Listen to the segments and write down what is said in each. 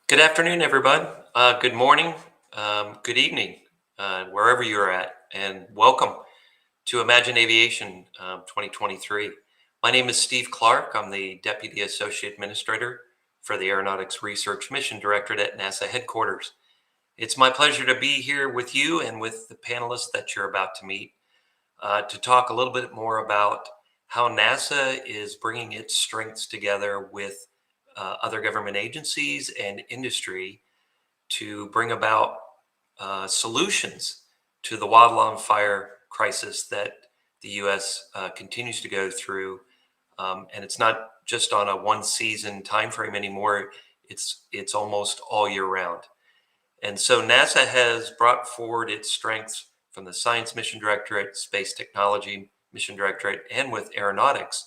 Good afternoon, everyone. Good morning, good evening, wherever you're at, and welcome to imaginAviation 2023. My name is Steve Clark. I'm the Deputy Associate Administrator for the Aeronautics Research Mission Directorate at NASA headquarters. It's my pleasure to be here with you and with the panelists that you're about to meet to talk a little bit more about how NASA is bringing its strengths together with other government agencies and industry to bring about solutions to the wildland fire crisis that the U.S. Continues to go through, and it's not just on a one-season time frame anymore. It's almost all year round, and so NASA has brought forward its strengths from the Science Mission Directorate, Space Technology Mission Directorate, and with Aeronautics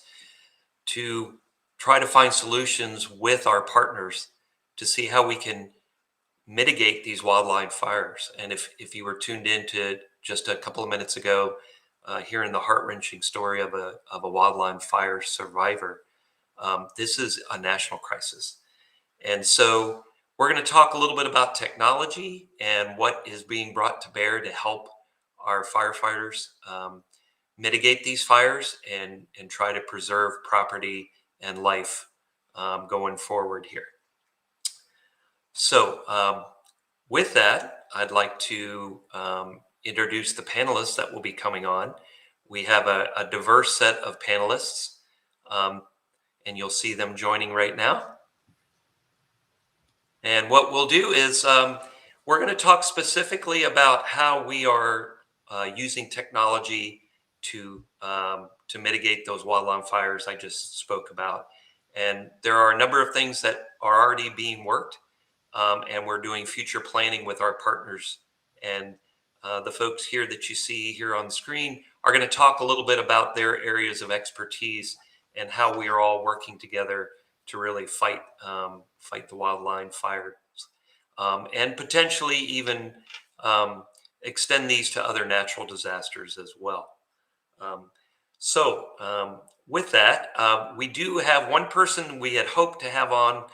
to try to find solutions with our partners to see how we can mitigate these wildland fires. And if you were tuned into just a couple of minutes ago, hearing the heart-wrenching story of a wildland fire survivor, this is a national crisis. And so we're going to talk a little bit about technology and what is being brought to bear to help our firefighters mitigate these fires and try to preserve property and life going forward here. So, with that, I'd like to introduce the panelists that will be coming on. We have a diverse set of panelists, and you'll see them joining right now. And what we'll do is we're going to talk specifically about how we are using technology to mitigate those wildland fires I just spoke about. And there are a number of things that are already being worked, and we're doing future planning with our partners. And the folks here that you see here on the screen are going to talk a little bit about their areas of expertise and how we are all working together to really fight the wildland fires, and potentially even extend these to other natural disasters as well. With that, we do have one person we had hoped to have on,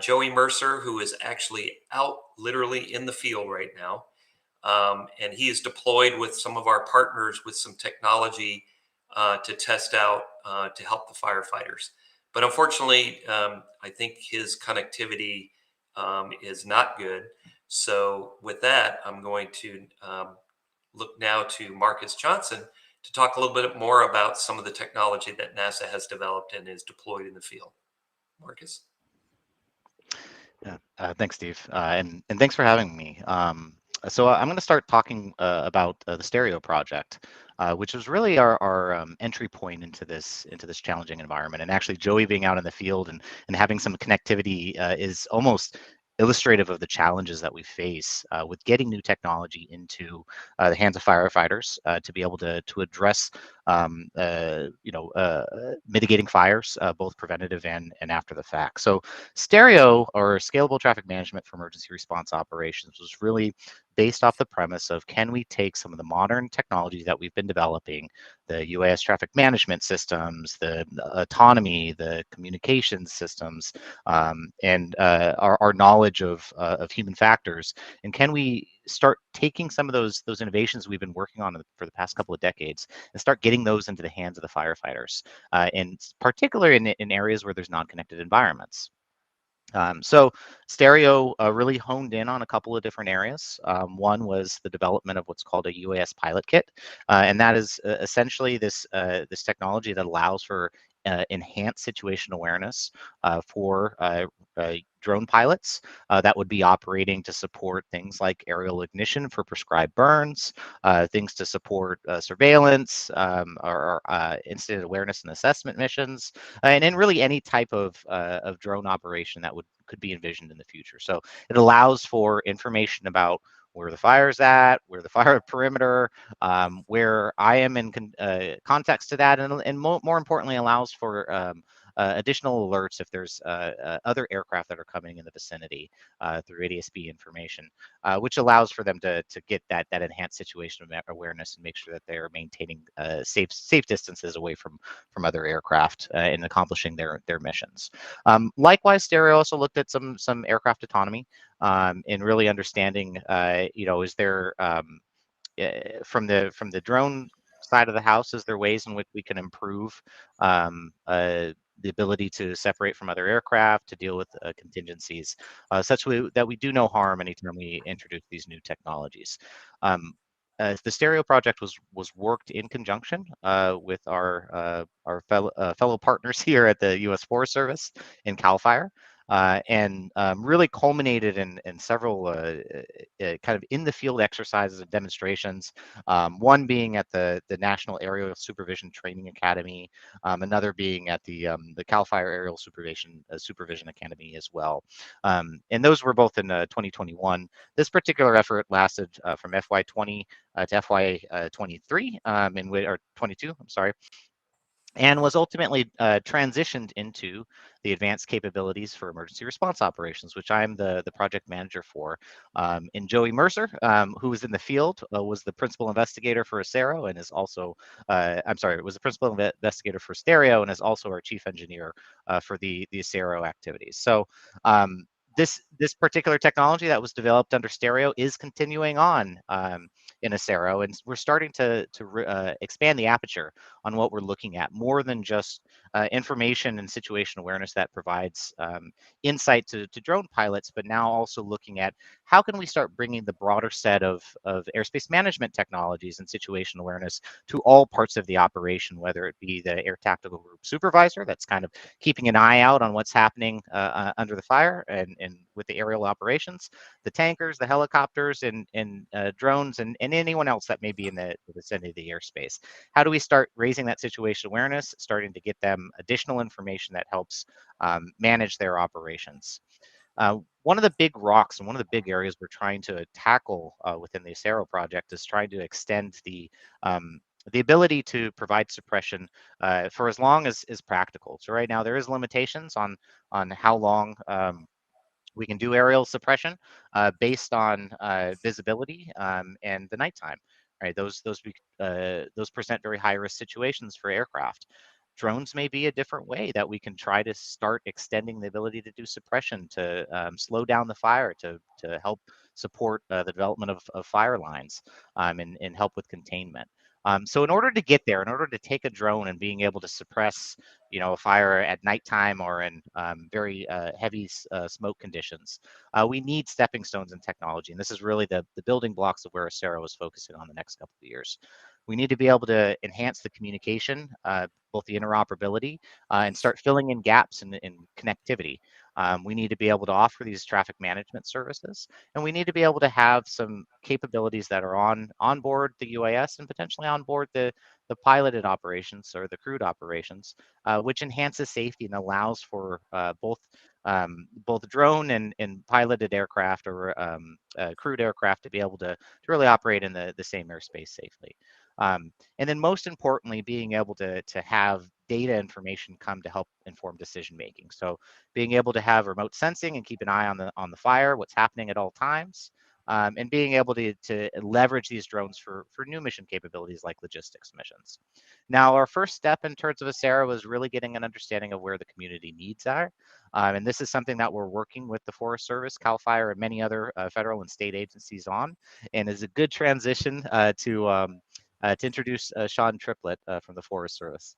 Joey Mercer, who is actually out literally in the field right now. And he is deployed with some of our partners with some technology to test out to help the firefighters. But unfortunately, I think his connectivity is not good. So with that, I'm going to look now to Marcus Johnson to talk a little bit more about some of the technology that NASA has developed and is deployed in the field. Marcus? Yeah, thanks, Steve, and thanks for having me. So I'm going to start talking about the Stereo project, which was really our entry point into this challenging environment. And actually, Joey being out in the field and having some connectivity is almost illustrative of the challenges that we face with getting new technology into the hands of firefighters to be able to address mitigating fires, both preventative and after the fact. So Stereo, or Scalable Traffic Management for Emergency Response Operations, was really based off the premise of, can we take some of the modern technology that we've been developing, the UAS traffic management systems, the autonomy, the communications systems, and our knowledge of human factors, and can we start taking some of those innovations we've been working on for the past couple of decades and start getting those into the hands of the firefighters, and particularly in areas where there's non-connected environments. So Stereo really honed in on a couple of different areas. One was the development of what's called a UAS pilot kit, and that is essentially this technology that allows for enhanced situation awareness for drone pilots that would be operating to support things like aerial ignition for prescribed burns, things to support surveillance or incident awareness and assessment missions, and really any type of drone operation that could be envisioned in the future. So it allows for information about where the fire's at, where the fire perimeter, where I am in context to that, and more importantly, allows for additional alerts if there's other aircraft that are coming in the vicinity through ADS-B information, which allows for them to get that enhanced situation awareness and make sure that they're maintaining safe distances away from other aircraft in accomplishing their missions. Likewise, Stereo also looked at some aircraft autonomy in really understanding, is there from the drone side of the house, is there ways in which we can improve the ability to separate from other aircraft, to deal with contingencies, such that we do no harm anytime we introduce these new technologies. The Stereo project was worked in conjunction with our fellow partners here at the U.S. Forest Service in CAL FIRE, and really culminated in several kind of in the field exercises and demonstrations. One being at the National Aerial Supervision Training Academy, another being at the CAL FIRE Aerial Supervision Academy as well. And those were both in 2021. This particular effort lasted from FY20 to FY23, or 22, I'm sorry, and was ultimately transitioned into the advanced capabilities for emergency response operations, which I'm the project manager for. And Joey Mercer, who was in the field, was the principal investigator for Acero and is also, was the principal investigator for Stereo and is also our chief engineer for the Acero activities. So this particular technology that was developed under Stereo is continuing on in Acero, and we're starting to expand the aperture on what we're looking at, more than just information and situation awareness that provides insight to drone pilots, but now also looking at how can we start bringing the broader set of airspace management technologies and situation awareness to all parts of the operation, whether it be the air tactical group supervisor that's kind of keeping an eye out on what's happening under the fire and with the aerial operations, the tankers, the helicopters, and drones, and anyone else that may be in the vicinity of the airspace. How do we start raising that situation awareness, starting to get them additional information that helps manage their operations? One of the big rocks and one of the big areas we're trying to tackle within the Acero project is trying to extend the ability to provide suppression for as long as is practical. So right now there is limitations on how long we can do aerial suppression based on visibility and the nighttime. Right, those present very high risk situations for aircraft. Drones may be a different way that we can try to start extending the ability to do suppression, to slow down the fire, to help support the development of fire lines and help with containment. So in order to get there, in order to take a drone and being able to suppress, a fire at nighttime or in very heavy smoke conditions, we need stepping stones in technology. And this is really the building blocks of where Acero is focusing on the next couple of years. We need to be able to enhance the communication, both the interoperability, and start filling in gaps in connectivity. We need to be able to offer these traffic management services, and we need to be able to have some capabilities that are on board the UAS and potentially on board the piloted operations or the crewed operations, which enhances safety and allows for both drone and piloted aircraft or crewed aircraft to be able to really operate in the same airspace safely. And then most importantly, being able to have data information come to help inform decision making. So being able to have remote sensing and keep an eye on the fire, what's happening at all times, and being able to leverage these drones for new mission capabilities like logistics missions. Now, our first step in terms of Acero was really getting an understanding of where the community needs are. And this is something that we're working with the Forest Service, CAL FIRE, and many other federal and state agencies on, and is a good transition to introduce Sean Triplett from the Forest Service.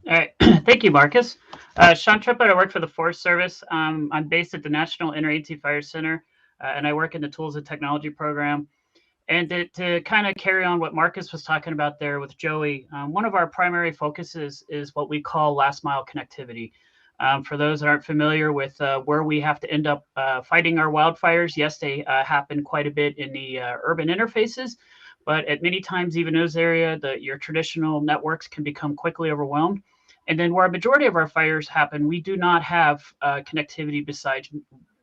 All right, thank you, Marcus. Sean Triplett, I work for the Forest Service. I'm based at the National Interagency Fire Center, and I work in the Tools and Technology program. And to kind of carry on what Marcus was talking about there with Joey, one of our primary focuses is what we call last mile connectivity. For those that aren't familiar with where we have to end up fighting our wildfires, yes, they happen quite a bit in the urban interfaces, but at many times, even in those areas, your traditional networks can become quickly overwhelmed. And then where a majority of our fires happen, we do not have connectivity besides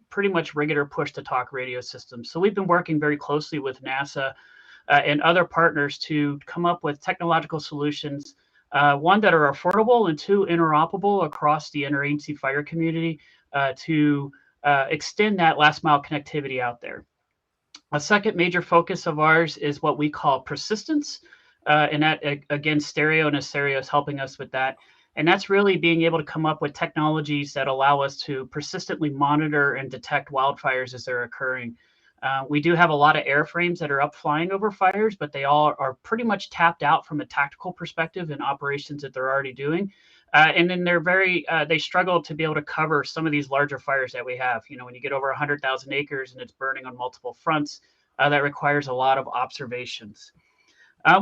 pretty much regular push-to-talk radio systems. So we've been working very closely with NASA and other partners to come up with technological solutions one, that are affordable, and two, interoperable across the interagency fire community to extend that last mile connectivity out there. A second major focus of ours is what we call persistence. And that, again, Stereo and Astereo is helping us with that. And that's really being able to come up with technologies that allow us to persistently monitor and detect wildfires as they're occurring. We do have a lot of airframes that are up flying over fires, but they all are pretty much tapped out from a tactical perspective in operations that they're already doing. And then they struggle to be able to cover some of these larger fires that we have. When you get over 100,000 acres and it's burning on multiple fronts, that requires a lot of observations.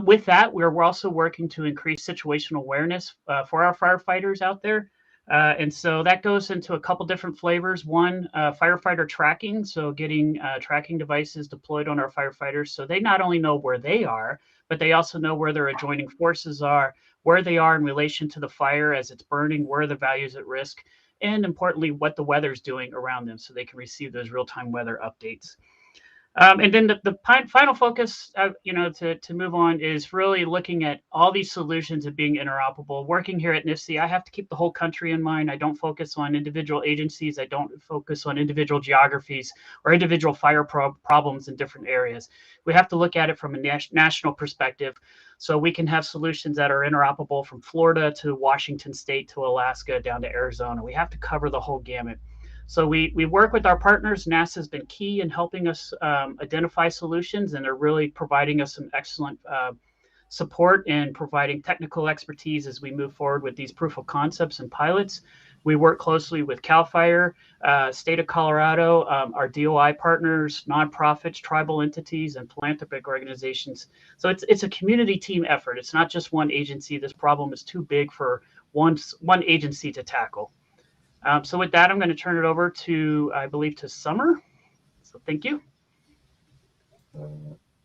With that, we're also working to increase situational awareness for our firefighters out there. And so that goes into a couple different flavors. One, firefighter tracking. So getting tracking devices deployed on our firefighters so they not only know where they are, but they also know where their adjoining forces are, where they are in relation to the fire as it's burning, where the value's at risk, and importantly, what the weather's doing around them so they can receive those real-time weather updates. And then the final focus, to move on, is really looking at all these solutions and being interoperable. Working here at NIFC, I have to keep the whole country in mind. I don't focus on individual agencies. I don't focus on individual geographies or individual fire problems in different areas. We have to look at it from a national perspective, so we can have solutions that are interoperable from Florida to Washington State to Alaska down to Arizona. We have to cover the whole gamut. So we work with our partners. NASA has been key in helping us identify solutions, and they're really providing us some excellent support and providing technical expertise as we move forward with these proof of concepts and pilots. We work closely with CAL FIRE, State of Colorado, our DOI partners, nonprofits, tribal entities, and philanthropic organizations. So it's a community team effort. It's not just one agency. This problem is too big for one agency to tackle. So with that, I'm going to turn it over to, I believe, to Summer. So thank you.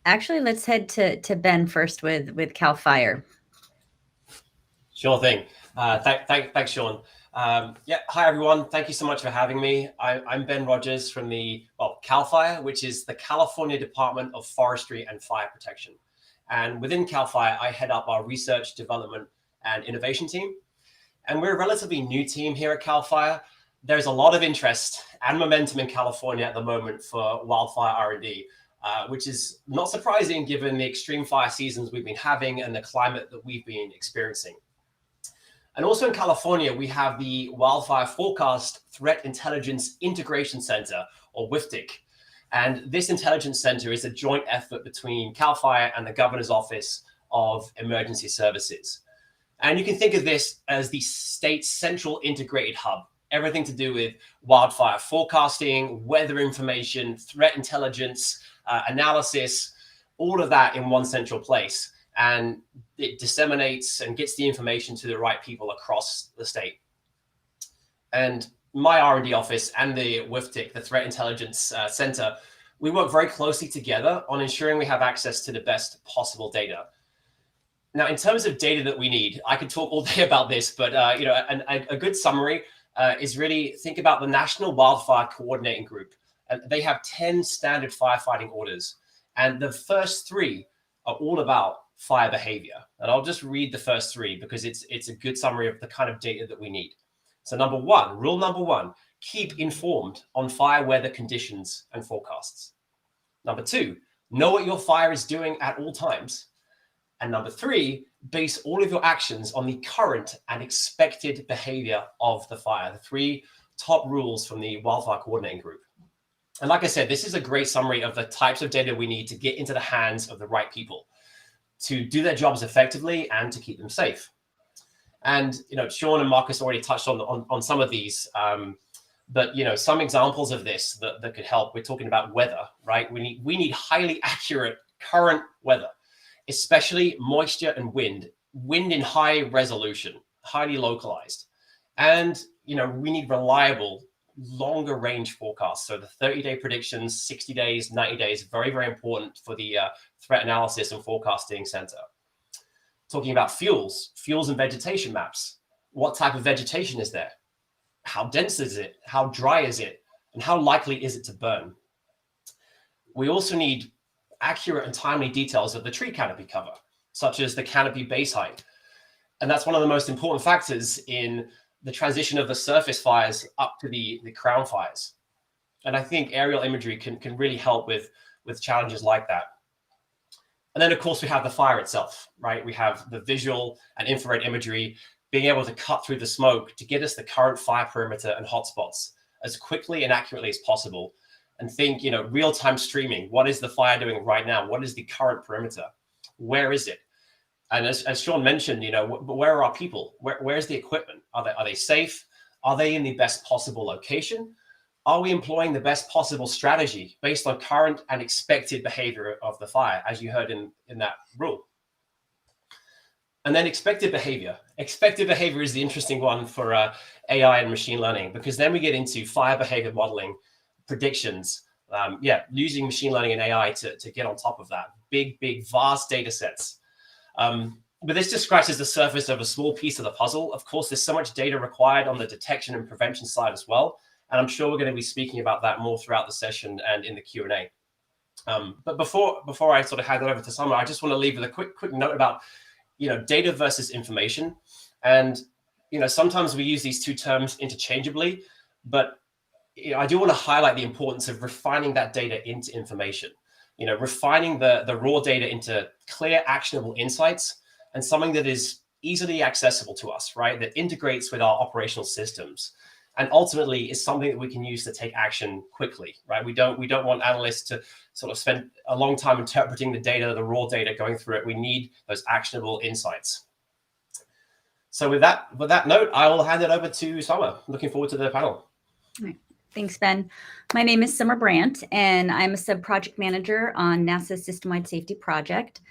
Actually, let's head to Ben first with CAL FIRE. Sure thing. Thanks, Sean. Hi, everyone. Thank you so much for having me. I'm Ben Rogers from CAL FIRE, which is the California Department of Forestry and Fire Protection. And within CAL FIRE, I head up our research, development, and innovation team. And we're a relatively new team here at CAL FIRE. There's a lot of interest and momentum in California at the moment for wildfire R&D, which is not surprising given the extreme fire seasons we've been having and the climate that we've been experiencing. And also in California, we have the Wildfire Forecast Threat Intelligence Integration Center, or WFTIC. And this intelligence center is a joint effort between CAL FIRE and the Governor's Office of Emergency Services. And you can think of this as the state's central integrated hub, everything to do with wildfire forecasting, weather information, threat intelligence, analysis, all of that in one central place. And it disseminates and gets the information to the right people across the state. And my R&D office and the WFTIC, the Threat Intelligence Center, we work very closely together on ensuring we have access to the best possible data. Now, in terms of data that we need, I could talk all day about this, but a good summary is really think about the National Wildfire Coordinating Group. They have 10 standard firefighting orders, and the first 3 are all about fire behavior. And I'll just read the first 3 because it's a good summary of the kind of data that we need. So rule number one, keep informed on fire weather conditions and forecasts. Number 2, know what your fire is doing at all times. And number 3, base all of your actions on the current and expected behavior of the fire. The 3 top rules from the Wildfire Coordinating Group. And like I said, this is a great summary of the types of data we need to get into the hands of the right people to do their jobs effectively and to keep them safe. And Sean and Marcus already touched on some of these, but some examples of this that could help. We're talking about weather, right? We need highly accurate current weather, especially moisture and wind in high resolution, highly localized. And, we need reliable, longer range forecasts. So the 30-day predictions, 60 days, 90 days, very, very important for the Threat Analysis and Forecasting Center. Talking about fuels and vegetation maps. What type of vegetation is there? How dense is it? How dry is it? And how likely is it to burn? We also need accurate and timely details of the tree canopy cover, such as the canopy base height. And that's one of the most important factors in the transition of the surface fires up to the crown fires. And I think aerial imagery can really help with challenges like that. And then, of course, we have the fire itself, right? We have the visual and infrared imagery being able to cut through the smoke to get us the current fire perimeter and hotspots as quickly and accurately as possible. And think, real-time streaming. What is the fire doing right now? What is the current perimeter? Where is it? And as Sean mentioned, where are our people? Where's the equipment? Are they safe? Are they in the best possible location? Are we employing the best possible strategy based on current and expected behavior of the fire, as you heard in that rule? And then expected behavior. Expected behavior is the interesting one for AI and machine learning, because then we get into fire behavior modeling, predictions, using machine learning and AI to get on top of that. Big, vast data sets. But this just scratches the surface of a small piece of the puzzle. Of course, there's so much data required on the detection and prevention side as well. And I'm sure we're going to be speaking about that more throughout the session and in the Q&A. But before I sort of hand it over to Summer, I just want to leave with a quick note about, data versus information. And, sometimes we use these two terms interchangeably, but I do want to highlight the importance of refining that data into information, refining the raw data into clear, actionable insights and something that is easily accessible to us, right? That integrates with our operational systems. And ultimately is something that we can use to take action quickly, right? We don't want analysts to sort of spend a long time interpreting the data, the raw data, going through it. We need those actionable insights. So with that note, I will hand it over to Summer. Looking forward to the panel. All right. Thanks, Ben. My name is Summer Brandt, and I'm a sub-project manager on NASA's System-Wide Safety Project.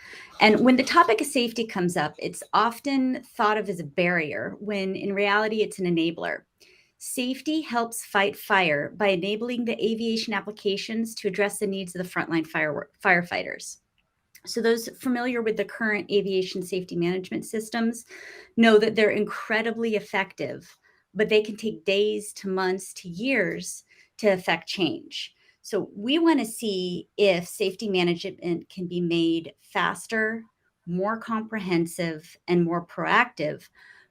And when the topic of safety comes up, it's often thought of as a barrier, when in reality, it's an enabler. Safety helps fight fire by enabling the aviation applications to address the needs of the frontline firefighters. So those familiar with the current aviation safety management systems know that they're incredibly effective, but they can take days to months to years to affect change. So we want to see if safety management can be made faster, more comprehensive, and more proactive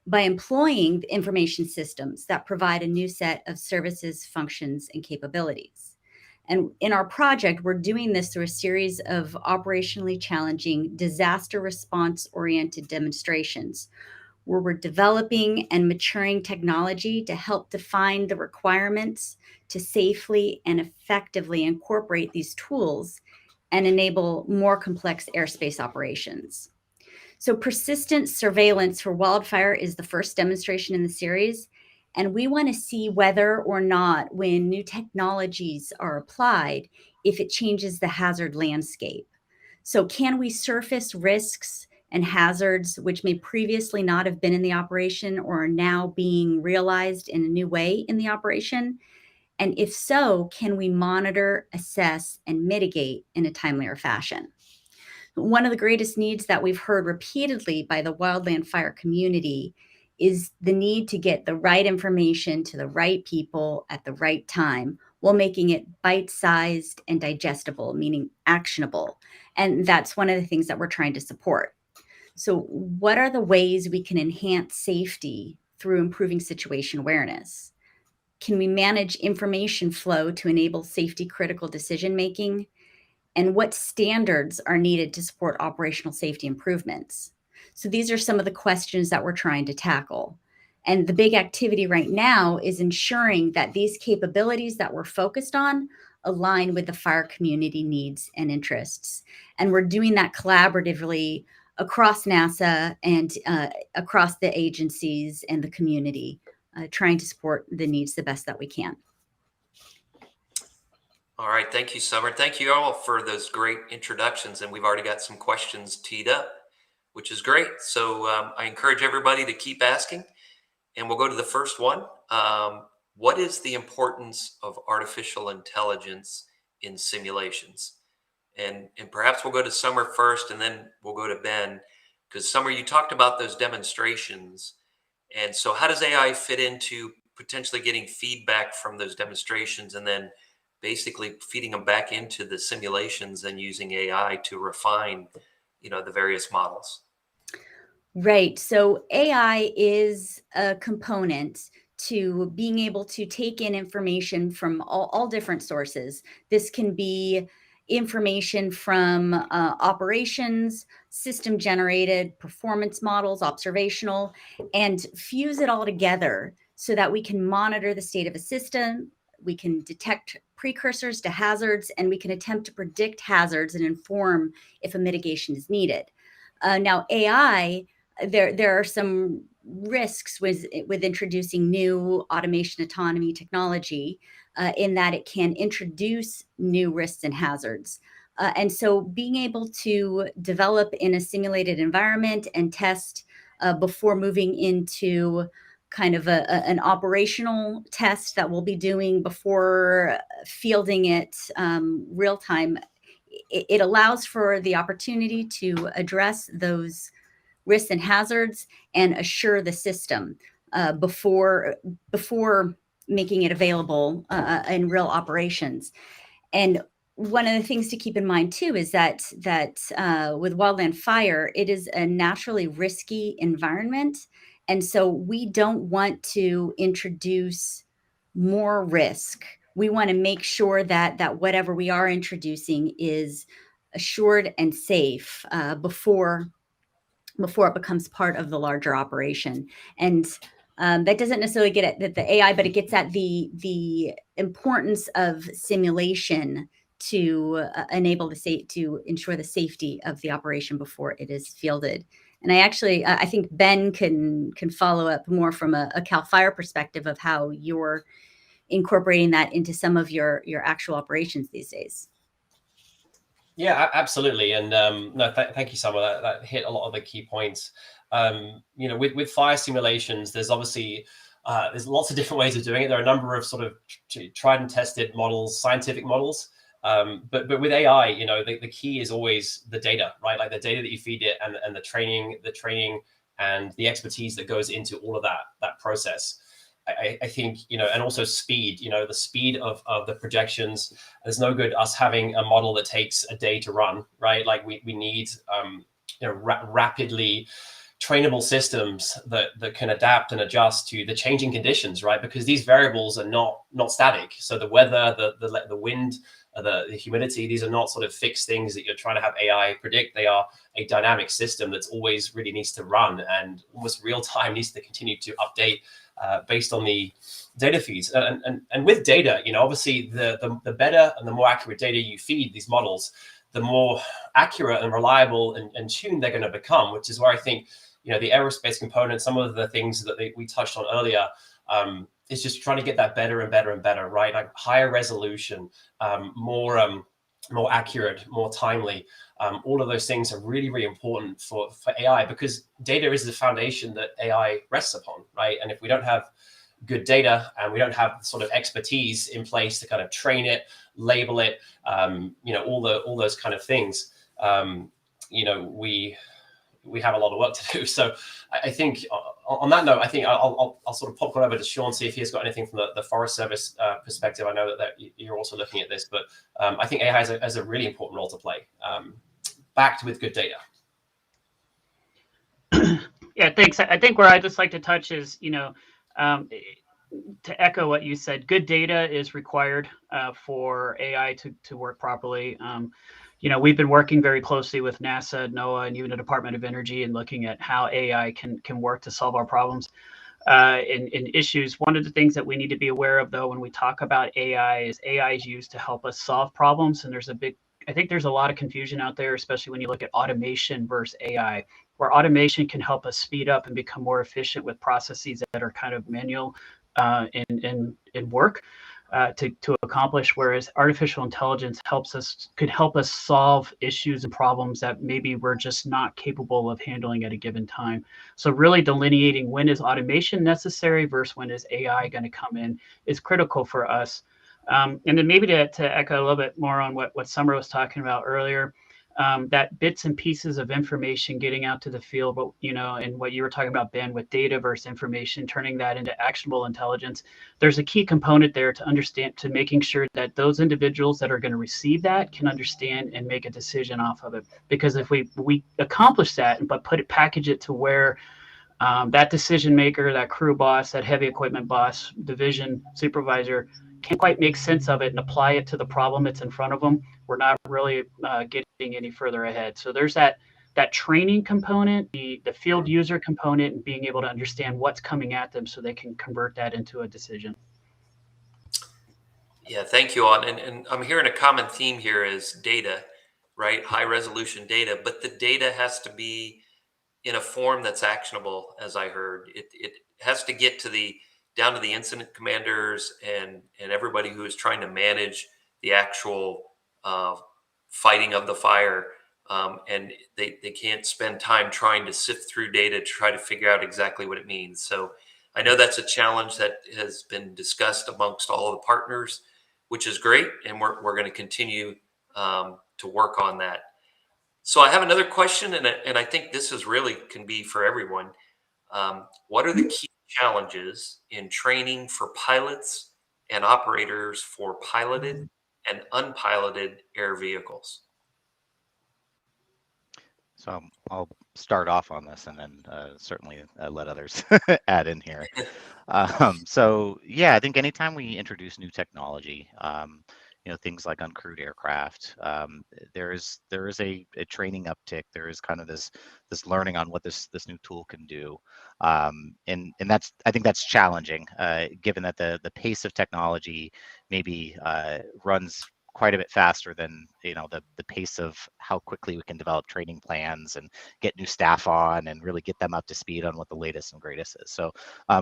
by employing information systems that provide a new set of services, functions, and capabilities. And in our project, we're doing this through a series of operationally challenging, disaster response-oriented demonstrations, where we're developing and maturing technology to help define the requirements to safely and effectively incorporate these tools and enable more complex airspace operations. So persistent surveillance for wildfire is the first demonstration in the series, and we want to see whether or not, when new technologies are applied, if it changes the hazard landscape. So can we surface risks and hazards which may previously not have been in the operation or are now being realized in a new way in the operation? And if so, can we monitor, assess, and mitigate in a timelier fashion? One of the greatest needs that we've heard repeatedly by the wildland fire community is the need to get the right information to the right people at the right time while making it bite-sized and digestible, meaning actionable. And that's one of the things that we're trying to support. So what are the ways we can enhance safety through improving situation awareness? Can we manage information flow to enable safety-critical decision-making? And what standards are needed to support operational safety improvements? So these are some of the questions that we're trying to tackle. And the big activity right now is ensuring that these capabilities that we're focused on align with the fire community needs and interests. And we're doing that collaboratively across NASA and across the agencies and the community, trying to support the needs the best that we can. All right. Thank you, Summer. Thank you all for those great introductions. And we've already got some questions teed up, which is great. So I encourage everybody to keep asking. And we'll go to the first one. What is the importance of artificial intelligence in simulations? And perhaps we'll go to Summer first, and then we'll go to Ben. Because Summer, you talked about those demonstrations. And so how does AI fit into potentially getting feedback from those demonstrations and then basically feeding them back into the simulations and using AI to refine, the various models? Right. So AI is a component to being able to take in information from all different sources. This can be information from operations, system generated, performance models, observational, and fuse it all together so that we can monitor the state of a system. We can detect precursors to hazards, and we can attempt to predict hazards and inform if a mitigation is needed. Now, AI, there are some risks with introducing new automation autonomy technology, in that it can introduce new risks and hazards. And so being able to develop in a simulated environment and test before moving into kind of an operational test that we'll be doing before fielding it real time, it allows for the opportunity to address those risks and hazards and assure the system before making it available in real operations. And one of the things to keep in mind too is that with wildland fire, it is a naturally risky environment, and so we don't want to introduce more risk. We want to make sure that whatever we are introducing is assured and safe before it becomes part of the larger operation. And that doesn't necessarily get at the AI, but it gets at the importance of simulation to enable to ensure the safety of the operation before it is fielded. And I think Ben can follow up more from a CAL FIRE perspective of how you're incorporating that into some of your actual operations these days. Yeah, absolutely. And no, thank you, Summer. That hit a lot of the key points. With fire simulations, there's obviously there's lots of different ways of doing it. There are a number of sort of tried and tested models, scientific models. But with AI, the key is always the data, right? Like the data that you feed it and the training and the expertise that goes into all of that process. I think, and also speed, the speed of the projections. There's no good us having a model that takes a day to run, right? Like we need, rapidly trainable systems that can adapt and adjust to the changing conditions, right? Because these variables are not static. So the weather, the wind, the humidity, these are not sort of fixed things that you're trying to have AI predict. They are a dynamic system that's always really needs to run and almost real time needs to continue to update based on the data feeds. And with data, obviously the better and the more accurate data you feed these models, the more accurate and reliable and tuned they're going to become, which is where I think, the aerospace component, some of the things that we touched on earlier, is just trying to get that better and better and better, right? Like higher resolution, more accurate, more timely. All of those things are really, really important for AI because data is the foundation that AI rests upon, right? And if we don't have good data and we don't have sort of expertise in place to kind of train it, label it, all those kind of things, we have a lot of work to do. So I think on that note, I think I'll sort of pop one over to Sean, see if he's got anything from the Forest Service perspective. I know that you're also looking at this, but I think AI has a really important role to play, backed with good data. Yeah, thanks. I think where I'd just like to touch is, to echo what you said, good data is required for AI to work properly. We've been working very closely with NASA, NOAA, and even the Department of Energy and looking at how AI can work to solve our problems in issues. One of the things that we need to be aware of, though, when we talk about AI is used to help us solve problems. And I think there's a lot of confusion out there, especially when you look at automation versus AI, where automation can help us speed up and become more efficient with processes that are kind of manual in work. To accomplish, whereas artificial intelligence could help us solve issues and problems that maybe we're just not capable of handling at a given time. So really delineating when is automation necessary versus when is AI going to come in is critical for us. And then maybe to echo a little bit more on what Summer was talking about earlier, that bits and pieces of information getting out to the field, but and what you were talking about, Ben, with data versus information, turning that into actionable intelligence. There's a key component there to understand, to making sure that those individuals that are going to receive that can understand and make a decision off of it. Because if we accomplish that, but package it to where that decision maker, that crew boss, that heavy equipment boss, division supervisor can't quite make sense of it and apply it to the problem that's in front of them, we're not really getting any further ahead. So there's that training component, the field user component, and being able to understand what's coming at them so they can convert that into a decision. Yeah, thank you, On. And I'm hearing a common theme here is data, right? High resolution data, but the data has to be in a form that's actionable, as I heard. It has to get to down to the incident commanders and everybody who is trying to manage the actual fighting of the fire. And they can't spend time trying to sift through data to try to figure out exactly what it means. So I know that's a challenge that has been discussed amongst all of the partners, which is great. And we're going to continue to work on that. So I have another question, and I think this is really can be for everyone. What are the key challenges in training for pilots and operators for piloted and unpiloted air vehicles? So I'll start off on this and then certainly let others add in here. So yeah, I think anytime we introduce new technology, things like uncrewed aircraft, there is a training uptick. There is kind of this learning on what this new tool can do, and I think that's challenging, given that the pace of technology maybe runs quite a bit faster than the pace of how quickly we can develop training plans and get new staff on and really get them up to speed on what the latest and greatest is. So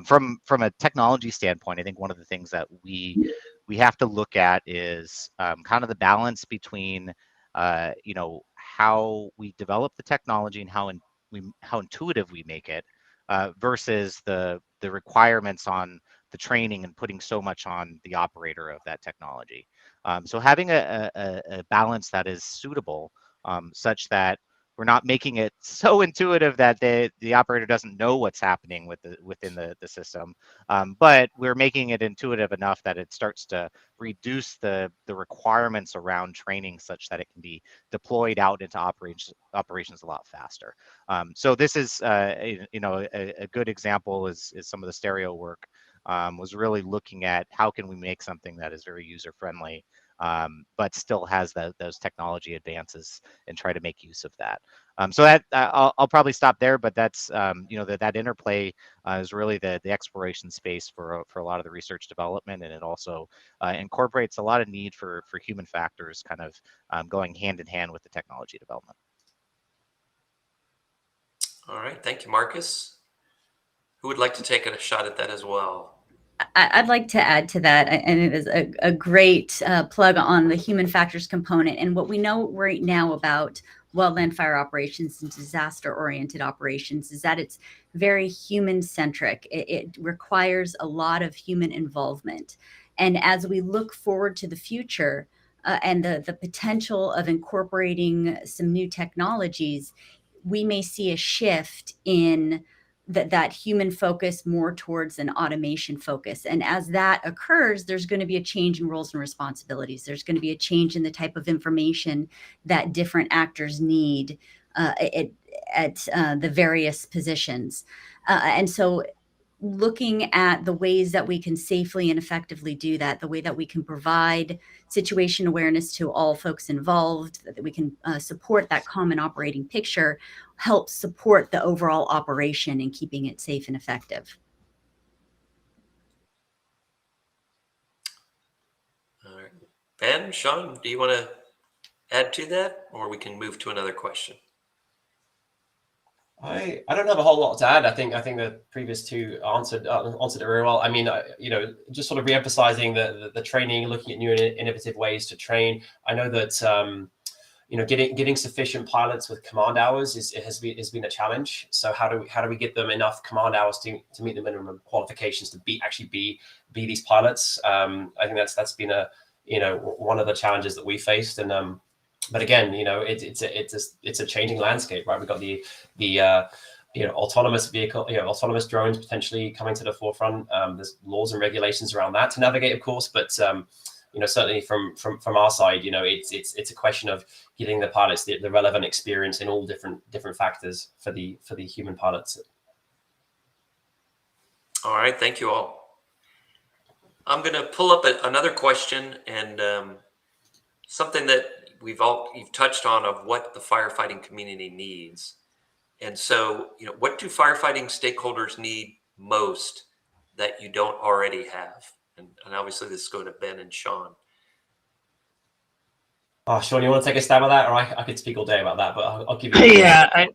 from a technology standpoint, I think one of the things that we have to look at is kind of the balance between how we develop the technology and how intuitive we make it versus the requirements on the training and putting so much on the operator of that technology. So having a balance that is suitable, such that we're not making it so intuitive that the operator doesn't know what's happening within the system, but we're making it intuitive enough that it starts to reduce the requirements around training such that it can be deployed out into operations a lot faster. So this is a good example is some of the stereo work. Was really looking at how can we make something that is very user friendly, but still has those technology advances and try to make use of that. So that I'll probably stop there, but that's that interplay is really the exploration space for a lot of the research development, and it also incorporates a lot of need for human factors kind of going hand in hand with the technology development. All right, thank you, Marcus. Who would like to take a shot at that as well? I'd like to add to that, and it is a great plug on the human factors component. And what we know right now about wildland fire operations and disaster-oriented operations is that it's very human-centric. It requires a lot of human involvement. And as we look forward to the future and the potential of incorporating some new technologies, we may see a shift in that human focus more towards an automation focus. And as that occurs, there's going to be a change in roles and responsibilities. There's going to be a change in the type of information that different actors need at the various positions. And so looking at the ways that we can safely and effectively do that, the way that we can provide situation awareness to all folks involved, that we can support that common operating picture, helps support the overall operation and keeping it safe and effective. All right. Ben, Sean, do you want to add to that, or we can move to another question? I don't have a whole lot to add. I think the previous two answered it very well. I mean, just sort of re-emphasizing the training, looking at new and innovative ways to train. I know that getting sufficient pilots with command hours has been a challenge. So how do we get them enough command hours to meet the minimum qualifications to be these pilots? I think that's been one of the challenges that we faced, and But again, it's a changing landscape, right? We've got the autonomous vehicle, autonomous drones potentially coming to the forefront. There's laws and regulations around that to navigate, of course, but certainly from our side, it's a question of giving the pilots the relevant experience in all different factors for the human pilots. All right, thank you all. I'm going to pull up another question, and something that you've touched on, of what the firefighting community needs. And so, what do firefighting stakeholders need most that you don't already have? And obviously this is going to Ben and Sean. Oh, Sean, you want to take a stab at that, or I could speak all day about that, but I'll give you. Yeah,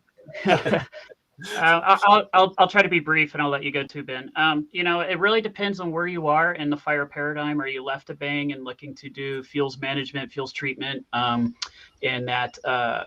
I'll try to be brief, and I'll let you go too, Ben. It really depends on where you are in the fire paradigm. Are you left a bang and looking to do fuels management, fuels treatment, and that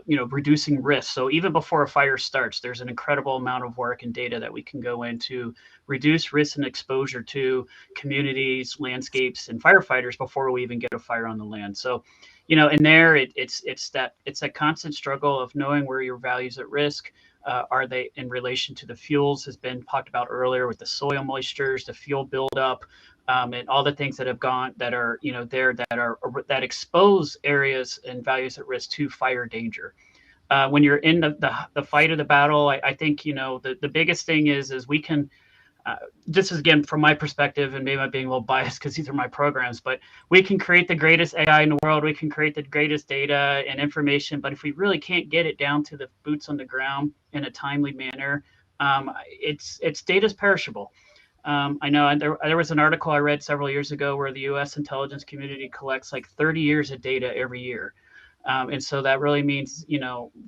reducing risk? So even before a fire starts, there's an incredible amount of work and data that we can go into reduce risk and exposure to communities, landscapes, and firefighters before we even get a fire on the land. So, in there, it's a constant struggle of knowing where your value's at risk. Are they in relation to the fuels, has been talked about earlier, with the soil moistures, the fuel buildup, and all the things that have gone that are there that expose areas and values at risk to fire danger. When you're in the fight of the battle, I think the biggest thing is we can. This is, again, from my perspective, and maybe I'm being a little biased because these are my programs, but we can create the greatest AI in the world. We can create the greatest data and information, but if we really can't get it down to the boots on the ground in a timely manner, it's data's perishable. I know there was an article I read several years ago where the U.S. intelligence community collects like 30 years of data every year. And so that really means,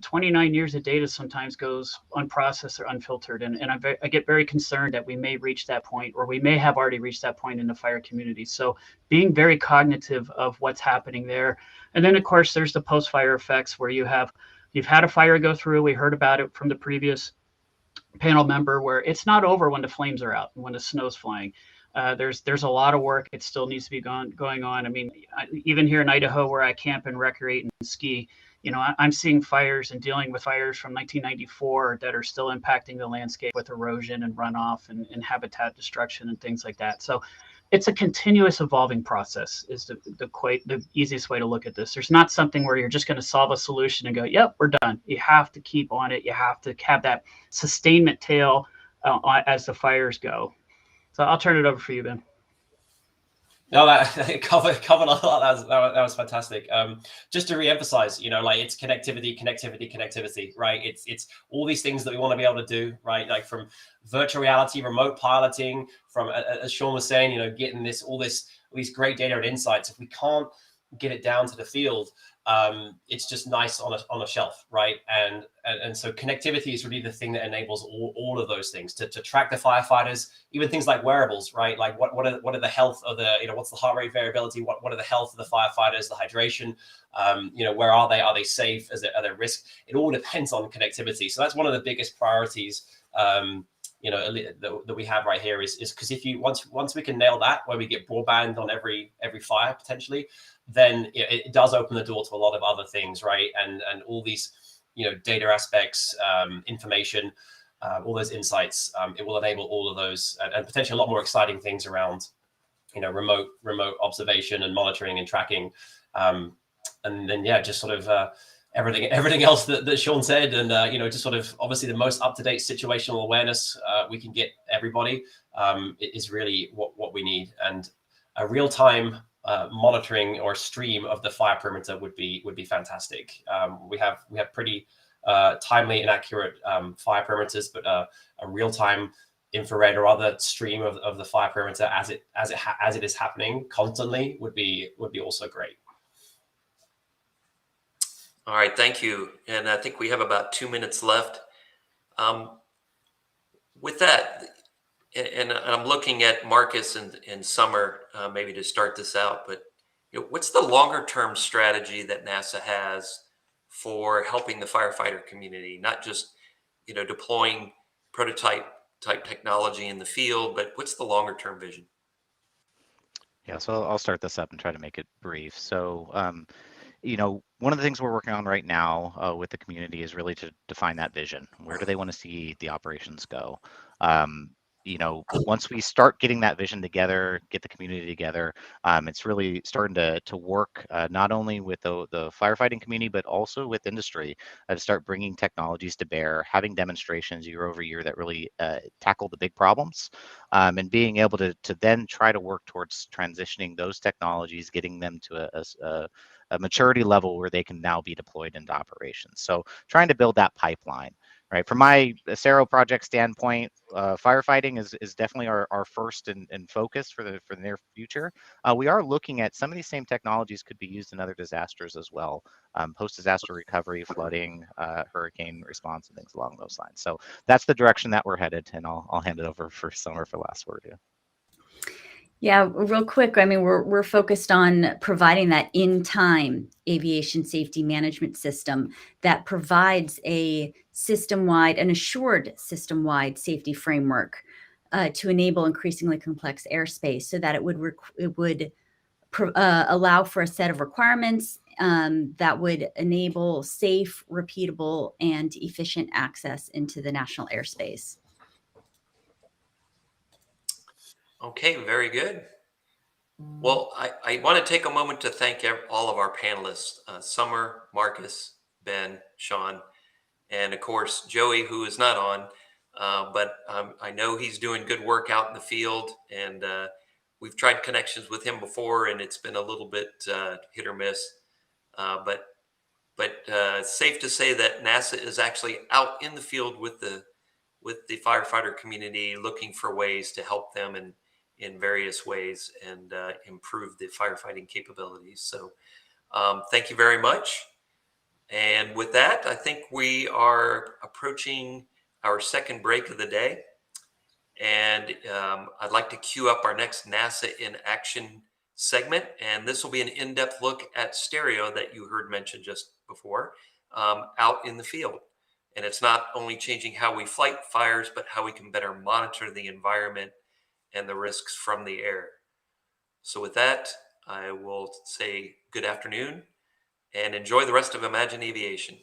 29 years of data sometimes goes unprocessed or unfiltered. And I get very concerned that we may reach that point, or we may have already reached that point in the fire community. So being very cognitive of what's happening there. And then, of course, there's the post-fire effects where you've had a fire go through. We heard about it from the previous panel member, where it's not over when the flames are out and when the snow's flying. There's a lot of work. It still needs to be going on. I mean, even here in Idaho, where I camp and recreate and ski, I'm seeing fires and dealing with fires from 1994 that are still impacting the landscape with erosion and runoff and habitat destruction and things like that. So it's a continuous evolving process is the easiest way to look at this. There's not something where you're just going to solve a solution and go, yep, we're done. You have to keep on it. You have to have that sustainment tail as the fires go. So I'll turn it over for you, Ben. No, that covered a lot. That was fantastic. Just to re-emphasize, it's connectivity, right? It's all these things that we want to be able to do, right? Like from virtual reality, remote piloting, from as Sean was saying, getting all these great data and insights. If we can't get it down to the field, it's just nice on a shelf, right? And so connectivity is really the thing that enables all of those things to track the firefighters, even things like wearables, right? Like what are the health of the, what's the heart rate variability? What are the health of the firefighters, the hydration? Where are they? Are they safe? Are they at risk? It all depends on connectivity. So that's one of the biggest priorities, that we have right here is because once we can nail that, where we get broadband on every fire potentially, then it does open the door to a lot of other things, right? And all these, data aspects, information, all those insights, it will enable all of those and potentially a lot more exciting things around, remote observation and monitoring and tracking. And then, just sort of everything else that Sean said, and just sort of obviously the most up-to-date situational awareness we can get everybody is really what we need, and a real-time monitoring or stream of the fire perimeter would be fantastic. We have pretty timely and accurate fire perimeters, but a real-time infrared or other stream of the fire perimeter as it is happening constantly would be also great. All right, thank you. And I think we have about 2 minutes left. With that, and I'm looking at Marcus and Summer maybe to start this out, but what's the longer term strategy that NASA has for helping the firefighter community, not just deploying prototype type technology in the field, but what's the longer term vision? Yeah, so I'll start this up and try to make it brief. So one of the things we're working on right now with the community is really to define that vision. Where do they want to see the operations go? Once we start getting that vision together, get the community together, it's really starting to work not only with the firefighting community, but also with industry to start bringing technologies to bear, having demonstrations year over year that really tackle the big problems, and being able to then try to work towards transitioning those technologies, getting them to a maturity level where they can now be deployed into operations. So trying to build that pipeline. Right. From my Acero project standpoint, firefighting is definitely our first and focus for the near future. We are looking at some of these same technologies could be used in other disasters as well, post-disaster recovery, flooding, hurricane response, and things along those lines. So that's the direction that we're headed, and I'll hand it over for Summer for last word here. Yeah, real quick. I mean, we're focused on providing that in-time aviation safety management system that provides a system-wide, an assured system-wide safety framework to enable increasingly complex airspace, so that it would allow for a set of requirements that would enable safe, repeatable, and efficient access into the national airspace. Okay, very good. Well, I want to take a moment to thank all of our panelists, Summer, Marcus, Ben, Sean, and of course, Joey, who is not on, but I know he's doing good work out in the field, and we've tried connections with him before, and it's been a little bit hit or miss. But it's safe to say that NASA is actually out in the field with the firefighter community, looking for ways to help them in various ways and improve the firefighting capabilities. So thank you very much. And with that, I think we are approaching our second break of the day. And I'd like to queue up our next NASA in Action segment. And this will be an in-depth look at stereo that you heard mentioned just before, out in the field. And it's not only changing how we fight fires, but how we can better monitor the environment and the risks from the air. So with that, I will say good afternoon and enjoy the rest of imaginAviation.